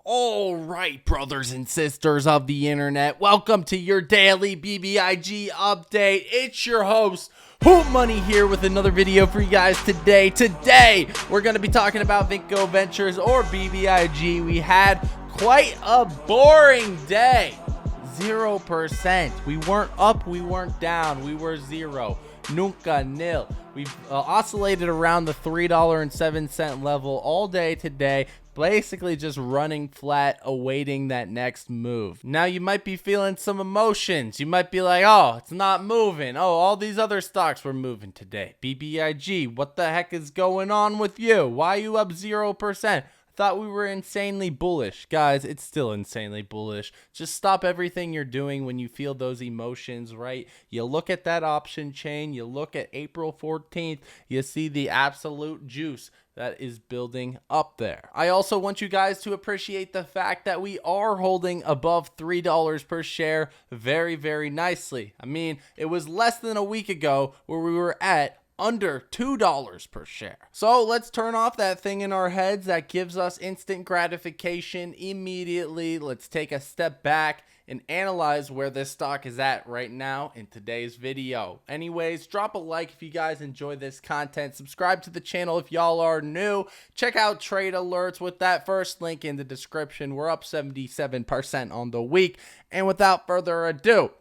All right, brothers and sisters of the internet, welcome to your daily BBIG update. It's your host, Hootmoney, here with another video for you guys today. Today, we're going to be talking about Vinco Ventures or BBIG. We had quite a boring day. 0%. We weren't up, we weren't down, we were zero. Nunca, nil. We've oscillated around the $3.07 level all day today, basically just running flat, awaiting that next move. Now you might be feeling some emotions. You might be like, oh, it's not moving. Oh, all these other stocks were moving today. BBIG, what the heck is going on with you? Why are you up 0%? Thought we were insanely bullish. Guys, it's still insanely bullish. Just stop everything you're doing when you feel those emotions, right? You look at that option chain, you look at April 14th, you see the absolute juice that is building up there. I also want you guys to appreciate the fact that we are holding above $3 per share very, very nicely. I mean, it was less than a week ago where we were at under $2 per share. So let's turn off that thing in our heads that gives us instant gratification immediately. Let's take a step back and analyze where this stock is at right now in today's video. Anyways, drop a like if you guys enjoy this content. Subscribe to the channel if y'all are new. Check out trade alerts with that first link in the description. We're up 77% on the week. And without further ado,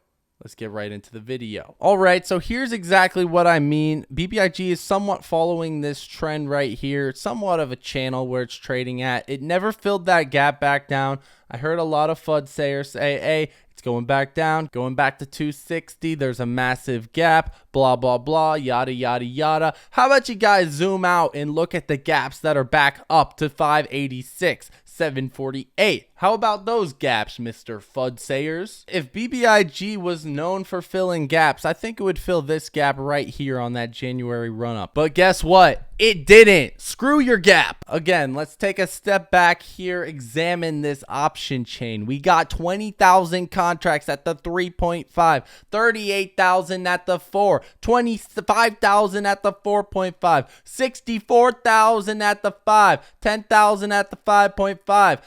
let's get right into the video. All right, so here's exactly what I mean. BBIG is somewhat following this trend right here. It's somewhat of a channel where it's trading at. It never filled that gap back down. I heard a lot of FUD sayers say, hey, it's going back down, going back to 260. There's a massive gap, blah, blah, blah, yada, yada, yada. How about you guys zoom out and look at the gaps that are back up to 586, 748. How about those gaps, Mr. FUD sayers? If BBIG was known for filling gaps, I think it would fill this gap right here on that January run-up. But guess what? It didn't. Screw your gap. Again, let's take a step back here, examine this option chain. We got 20,000 contracts at the 3.5, 38,000 at the 4, 25,000 at the 4.5, 64,000 at the 5, 10,000 at the 5.5,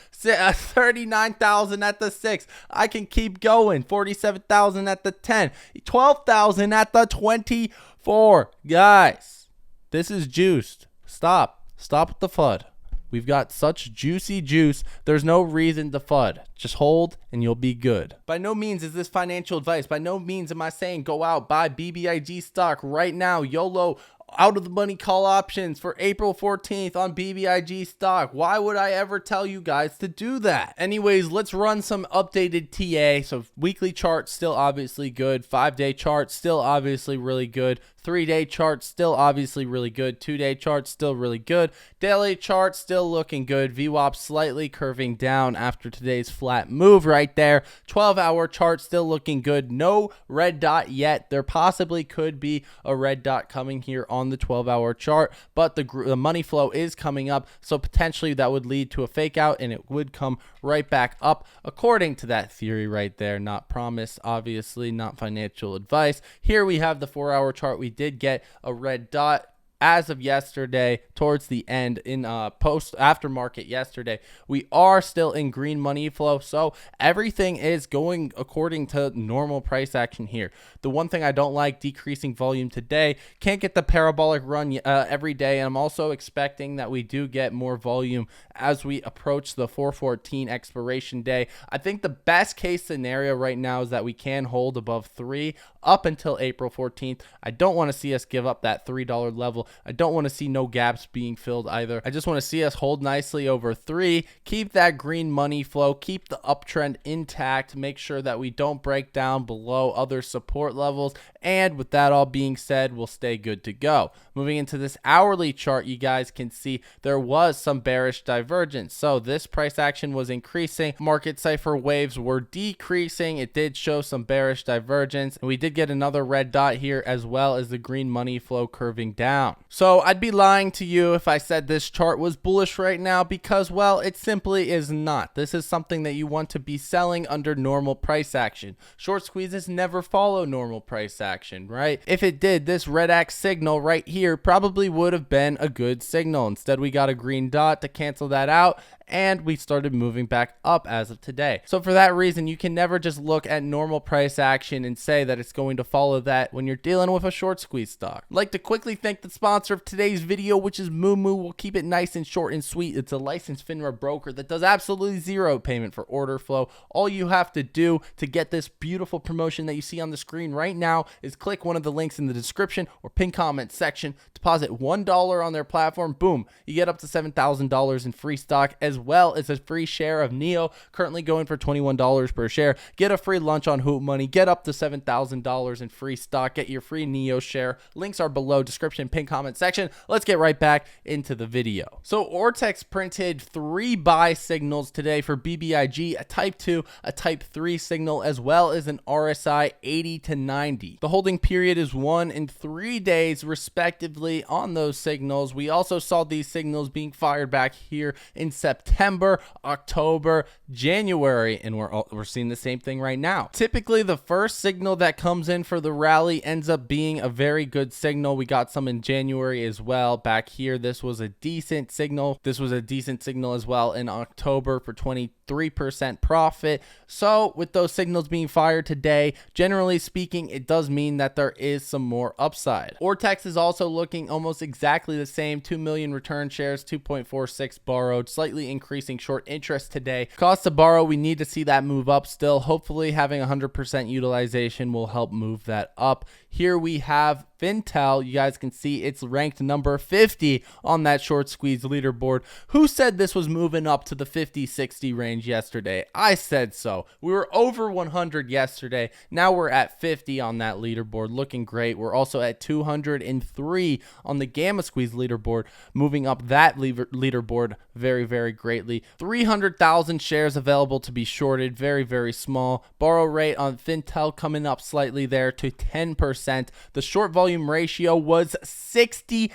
39,000 at the 6. I can keep going. 47,000 at the 10, 12,000 at the 24. Guys, this is juiced. Stop with the FUD. We've got such juicy juice. There's no reason to FUD. Just hold and you'll be good. By no means is this financial advice. By no means am I saying go out, buy BBIG stock right now. YOLO, out of the money call options for April 14th on BBIG stock. Why would I ever tell you guys to do that? Anyways, let's run some updated TA. So weekly chart still obviously good. 5-day chart still obviously really good. 3-day chart still obviously really good. 2-day chart still really good. Daily chart still looking good. VWAP slightly curving down after today's flat move right there. 12-hour chart still looking good. No red dot yet. There possibly could be a red dot coming here on the 12-hour chart, but the money flow is coming up, so potentially that would lead to a fake out and it would come right back up according to that theory right there. Not promise, obviously, not financial advice. Here we have the 4-hour chart. We did get a red dot as of yesterday, towards the end in post aftermarket yesterday. We are still in green money flow, so everything is going according to normal price action here. The one thing I don't like, decreasing volume today. Can't get the parabolic run every day, and I'm also expecting that we do get more volume as we approach the 4/14 expiration day. I think the best case scenario right now is that we can hold above 3 up until April 14th. I don't want to see us give up that $3 level. I don't want to see no gaps being filled either. I just want to see us hold nicely over 3, keep that green money flow, keep the uptrend intact, make sure that we don't break down below other support levels, and with that all being said, we'll stay good to go. Moving into this hourly chart, you guys can see there was some bearish divergence. So this price action was increasing, market cipher waves were decreasing. It did show some bearish divergence, and we did get another red dot here as well as the green money flow curving down. So I'd be lying to you if I said this chart was bullish right now because, well, it simply is not. This is something that you want to be selling under normal price action. Short squeezes never follow normal price action, right? If it did, this red X signal right here probably would have been a good signal. Instead, we got a green dot to cancel that out, and we started moving back up as of today. So for that reason, you can never just look at normal price action and say that it's going to follow that when you're dealing with a short squeeze stock. I'd like to quickly thank the sponsor of today's video, which is Moomoo. We'll keep it nice and short and sweet. It's a licensed FINRA broker that does absolutely zero payment for order flow. All you have to do to get this beautiful promotion that you see on the screen right now is click one of the links in the description or pinned comment section, deposit $1 on their platform, boom, you get up to $7,000 in free stock, as well as a free share of NEO, currently going for $21 per share. Get a free lunch on Hootmoney, get up to $7,000 in free stock, get your free NEO share. Links are below, description, pinned comment section. Let's get right back into the video. So Ortex printed 3 buy signals today for BBIG, a type 2, a type 3 signal, as well as an RSI 80 to 90. The holding period is 1 and 3 days respectively on those signals. We also saw these signals being fired back here in September, October, January, and we're seeing the same thing right now. Typically, the first signal that comes in for the rally ends up being a very good signal. We got some in January as well. Back here, this was a decent signal. This was a decent signal as well in October for 23% profit. So with those signals being fired today, generally speaking, it does mean that there is some more upside. Ortex is also looking almost exactly the same. 2 million return shares, 2.46 borrowed, slightly increasing short interest today. Cost to borrow, we need to see that move up still. Hopefully having 100% utilization will help move that up. Here we have Vintel. You guys can see it's ranked number 50 on that short squeeze leaderboard. Who said this was moving up to the 50-60 range yesterday? I said so. We were over 100 yesterday. Now we're at 50 on that leaderboard, looking great. We're also at 203 on the gamma squeeze leaderboard, moving up that leaderboard very, very greatly. 300,000 shares available to be shorted, very, very small. Borrow rate on Vintel coming up slightly there to 10%. The short volume ratio was 60%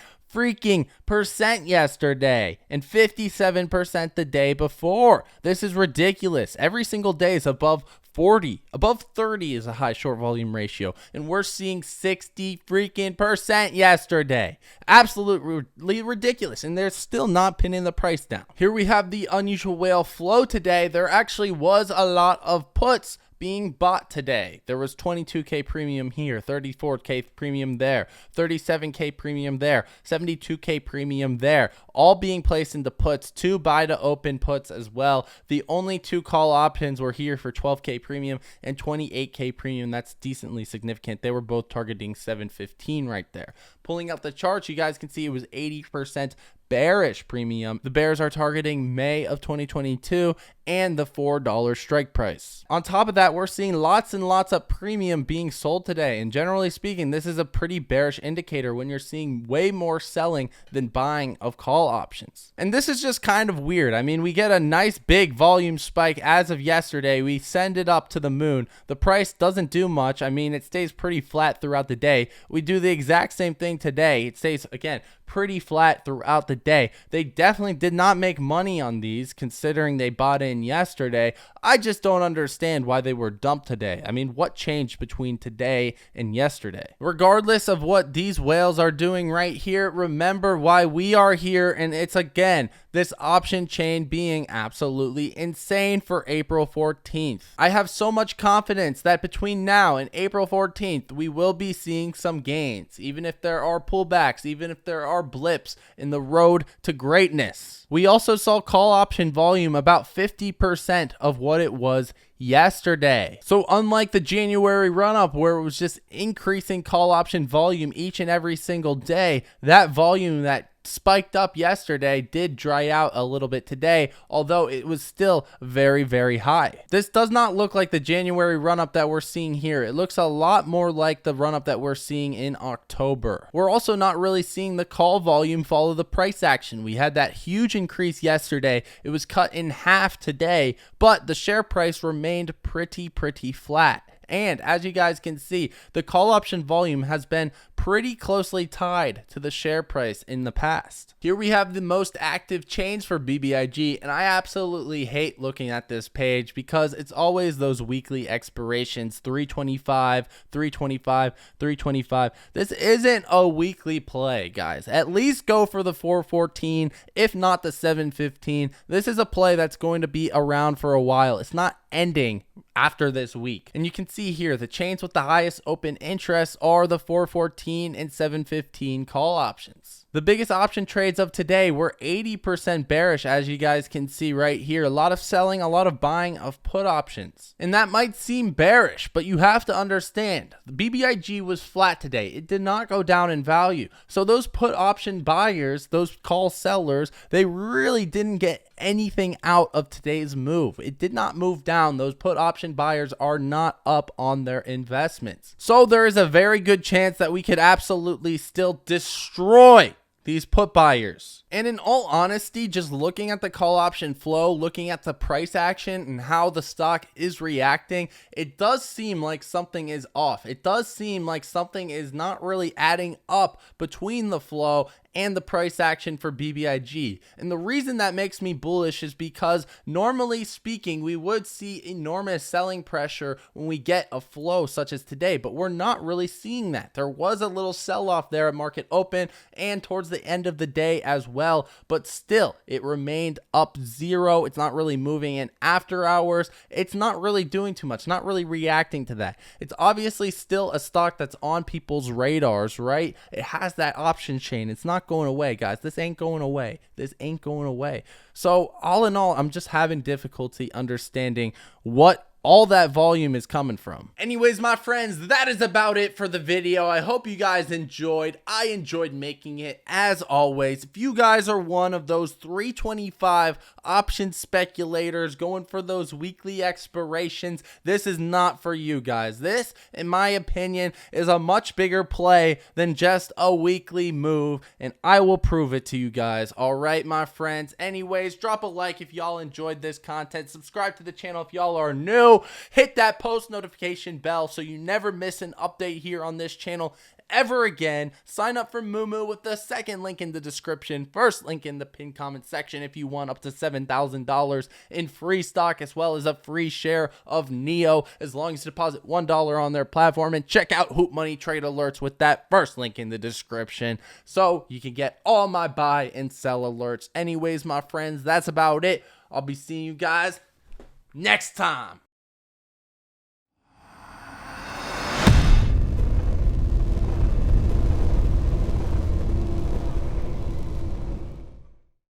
yesterday and 57% the day before. This is ridiculous. Every single day is above 40. Above 30 is a high short volume ratio, and we're seeing 60% yesterday. Absolutely ridiculous, and they're still not pinning the price down. Here we have the unusual whale flow today. There actually was a lot of puts being bought today. There was 22K premium here, 34K premium there, 37K premium there, 72K premium there, all being placed into puts, 2 buy to open puts as well. The only 2 call options were here for 12K premium and 28K premium. That's decently significant. They were both targeting 715 right there. Pulling out the charts, you guys can see it was 80% bearish premium. The bears are targeting May of 2022 and the $4 strike price. On top of that, we're seeing lots and lots of premium being sold today, and generally speaking, this is a pretty bearish indicator when you're seeing way more selling than buying of call options. And this is just kind of weird. I mean, we get a nice big volume spike as of yesterday. We send it up to the moon. The price doesn't do much. I mean, it stays pretty flat throughout the day. We do the exact same thing today. It stays, again, pretty flat throughout the day. They definitely did not make money on these considering they bought in yesterday. I just don't understand why they were dumped today. I mean, what changed between today and yesterday? Regardless of what these whales are doing right here, remember why we are here, and it's again this option chain being absolutely insane for April 14th. I have so much confidence that between now and April 14th, we will be seeing some gains, even if there are pullbacks, even if there are blips in the road to greatness. We also saw call option volume about 50% of what it was yesterday. So unlike the January run-up where it was just increasing call option volume each and every single day, that volume that spiked up yesterday did dry out a little bit today, although it was still very, very high. This does not look like the January run-up that we're seeing here. It looks a lot more like the run-up that we're seeing in October. We're also not really seeing the call volume follow the price action. We had that huge increase yesterday. It was cut in half today, but the share price remained pretty flat. And as you guys can see, the call option volume has been pretty closely tied to the share price in the past. Here we have the most active chains for BBIG, and I absolutely hate looking at this page because it's always those weekly expirations, 325, 325, 325. This isn't a weekly play, guys. At least go for the 414, if not the 715. This is a play that's going to be around for a while. It's not ending after this week. And you can see here the chains with the highest open interest are the 414 and 715 call options. The biggest option trades of today were 80% bearish, as you guys can see right here. A lot of selling, a lot of buying of put options. And that might seem bearish, but you have to understand, the BBIG was flat today. It did not go down in value. So those put option buyers, those call sellers, they really didn't get anything out of today's move. It did not move down. Those put option buyers are not up on their investments. So there is a very good chance that we could absolutely still destroy these put buyers. And in all honesty, just looking at the call option flow, looking at the price action and how the stock is reacting, it does seem like something is off. It does seem like something is not really adding up between the flow and the price action for BBIG. And the reason that makes me bullish is because normally speaking, we would see enormous selling pressure when we get a flow such as today, but we're not really seeing that. There was a little sell-off there at market open and towards the end of the day as well, but still it remained up zero. It's not really moving in after hours. It's not really doing too much, not really reacting to that. It's obviously still a stock that's on people's radars, right? It has that option chain. It's not going away, guys. This ain't going away. This ain't going away. So all in all, I'm just having difficulty understanding what all that volume is coming from. Anyways, my friends, that is about it for the video. I hope you guys enjoyed. I enjoyed making it as always. If you guys are one of those 325 option speculators going for those weekly expirations, this is not for you guys. This, in my opinion, is a much bigger play than just a weekly move, and I will prove it to you guys. All right, my friends. Anyways, drop a like if y'all enjoyed this content. Subscribe to the channel if y'all are new. Hit that post notification bell so you never miss an update here on this channel ever again. Sign up for Moomoo with the second link in the description, first link in the pinned comment section if you want up to $7,000 in free stock, as well as a free share of Neo as long as you deposit $1 on their platform. And check out Hootmoney trade alerts with that first link in the description so you can get all my buy and sell alerts. Anyways, my friends, that's about it. I'll be seeing you guys next time.